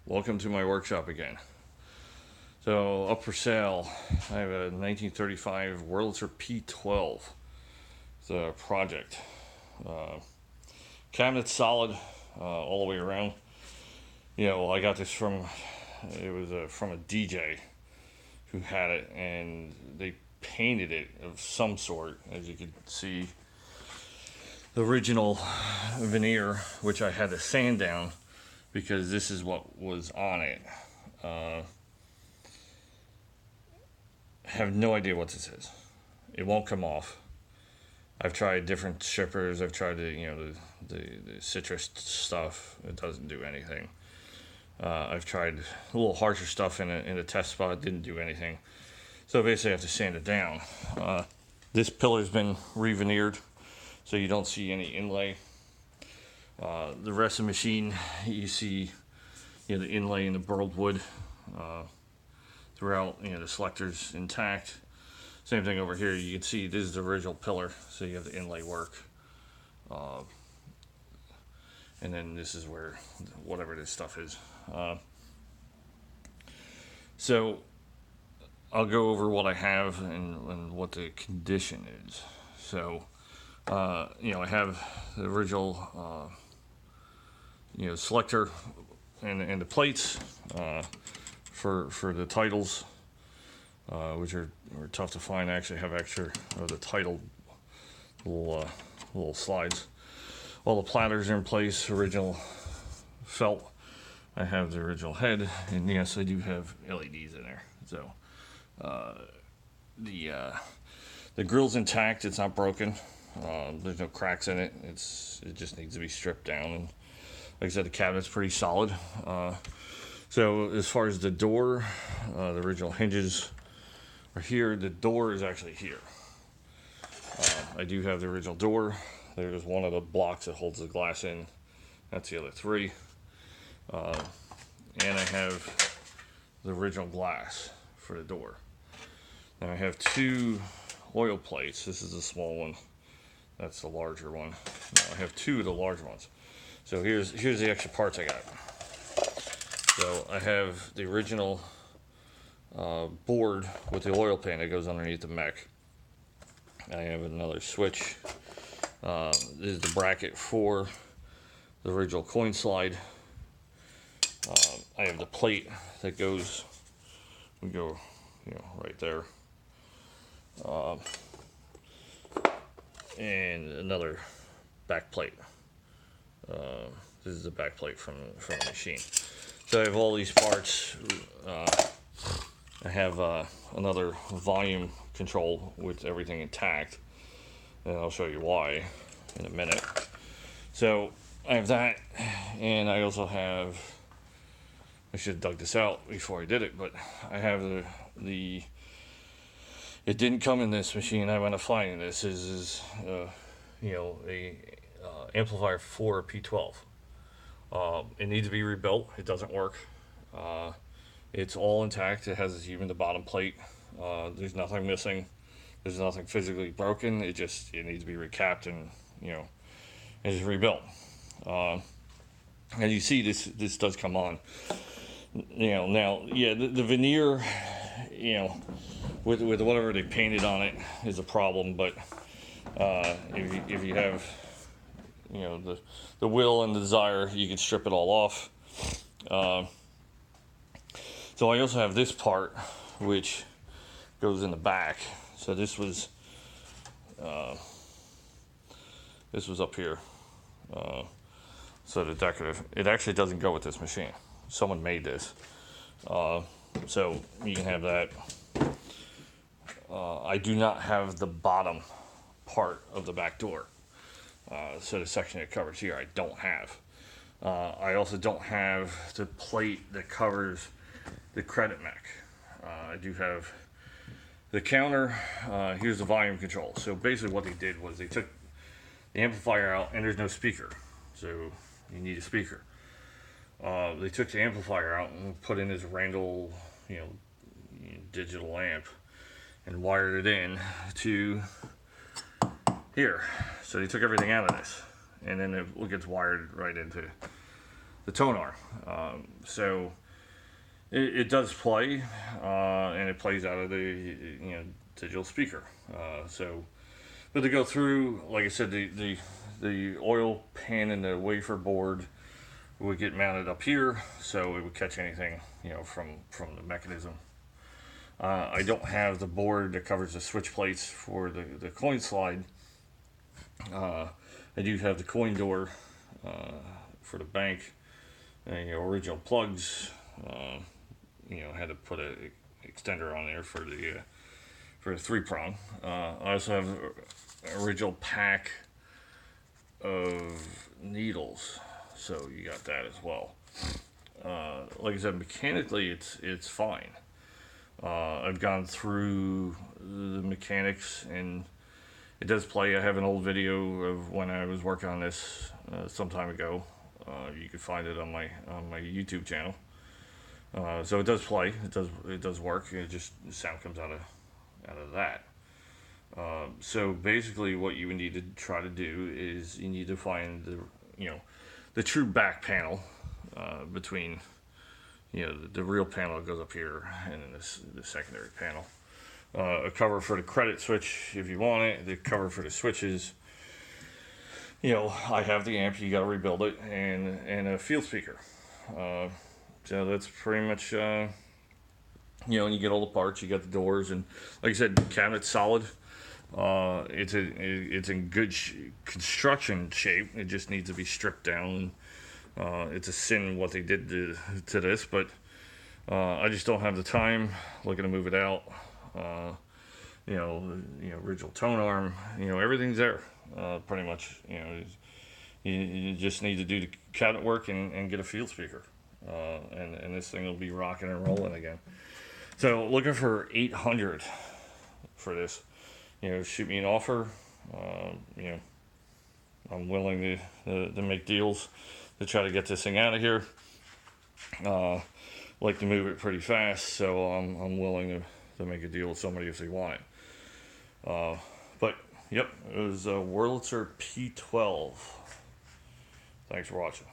Welcome to my workshop again. So, up for sale, I have a 1935 Wurlitzer P12. It's a project. Cabinet's solid all the way around. I got this from, from a DJ who had it, and they painted it of some sort, as you can see. The original veneer, which I had to sand down because this is what was on it. Have no idea what this is. It won't come off. I've tried different strippers. I've tried the citrus stuff. It doesn't do anything. I've tried a little harsher stuff in a test spot. It didn't do anything. So basically, I have to sand it down. This pillar's been re-veneered, so you don't see any inlay. The rest of the machine, you see, the inlay in the burled wood throughout. The selector's intact. Same thing over here. You can see this is the original pillar, so you have the inlay work. And then this is where whatever this stuff is. So I'll go over what I have and what the condition is. So I have the original selector and the plates for the titles, which are tough to find. I actually have extra of the title little slides. All the platters are in place, original felt. I have the original head, and yes, I do have LEDs in there. So the grill's intact; it's not broken. There's no cracks in it. It just needs to be stripped down. And like I said, the cabinet's pretty solid. So as far as the door, the original hinges are here. The door is actually here. I do have the original door. There's one of the blocks that holds the glass in. That's the other three. And I have the original glass for the door. Now I have two oil plates. This is the small one. That's the larger one. Now I have two of the larger ones. So here's the extra parts I got. So I have the original board with the oil pan that goes underneath the mech. I have another switch. This is the bracket for the original coin slide. I have the plate that goes, right there. And another back plate. This is the back plate from the machine. So I have all these parts. I have another volume control with everything intact, and I'll show you why in a minute. So I have that, and I also have, I should have dug this out before I did it, but I have the it didn't come in this machine. I went to finding this is a amplifier for a P12. It needs to be rebuilt. It doesn't work. It's all intact. It has even the bottom plate. There's nothing missing. There's nothing physically broken. It needs to be recapped and it's rebuilt. And you see this does come on. Now the veneer, with whatever they painted on it is a problem. But if you have the will and the desire, you can strip it all off. So I also have this part which goes in the back. So this was up here. So the decorative, it actually doesn't go with this machine. Someone made this. So you can have that. I do not have the bottom part of the back door. So the section it covers here, I don't have. I also don't have the plate that covers the credit mech. I do have the counter. Here's the volume control. So basically what they did was they took the amplifier out, and there's no speaker. So you need a speaker. They took the amplifier out and put in this Randall, digital amp, and wired it in to here. So they took everything out of this, and then it gets wired right into the tone arm. So it does play, and it plays out of the digital speaker. But to go through, like I said, the oil pan and the wafer board would get mounted up here, so it would catch anything from the mechanism. I don't have the board that covers the switch plates for the coin slide. I do have the coin door for the bank, and original plugs. Had to put a extender on there for the 3-prong. I also have an original pack of needles, so you got that as well. Like I said, mechanically it's fine. I've gone through the mechanics, and it does play. I have an old video of when I was working on this some time ago. You can find it on my YouTube channel. So it does play. It does work. It just, the sound comes out of that. So basically, what you would need to try to do is you need to find the true back panel between the real panel that goes up here and then the secondary panel. A cover for the credit switch if you want it. The cover for the switches. I have the amp. You got to rebuild it, and a field speaker. So that's pretty much, and you get all the parts, you got the doors, and like I said, the cabinet's solid. It's in good construction shape. It just needs to be stripped down. It's a sin what they did to this, but I just don't have the time. Looking to move it out. Original tone arm. Everything's there. Pretty much. You just need to do the cabinet work and get a field speaker. And this thing will be rocking and rolling again. So looking for 800 for this. Shoot me an offer. I'm willing to make deals to try to get this thing out of here. Like to move it pretty fast, so I'm willing to make a deal with somebody if they want it. But yep, it was a Wurlitzer P12. Thanks for watching.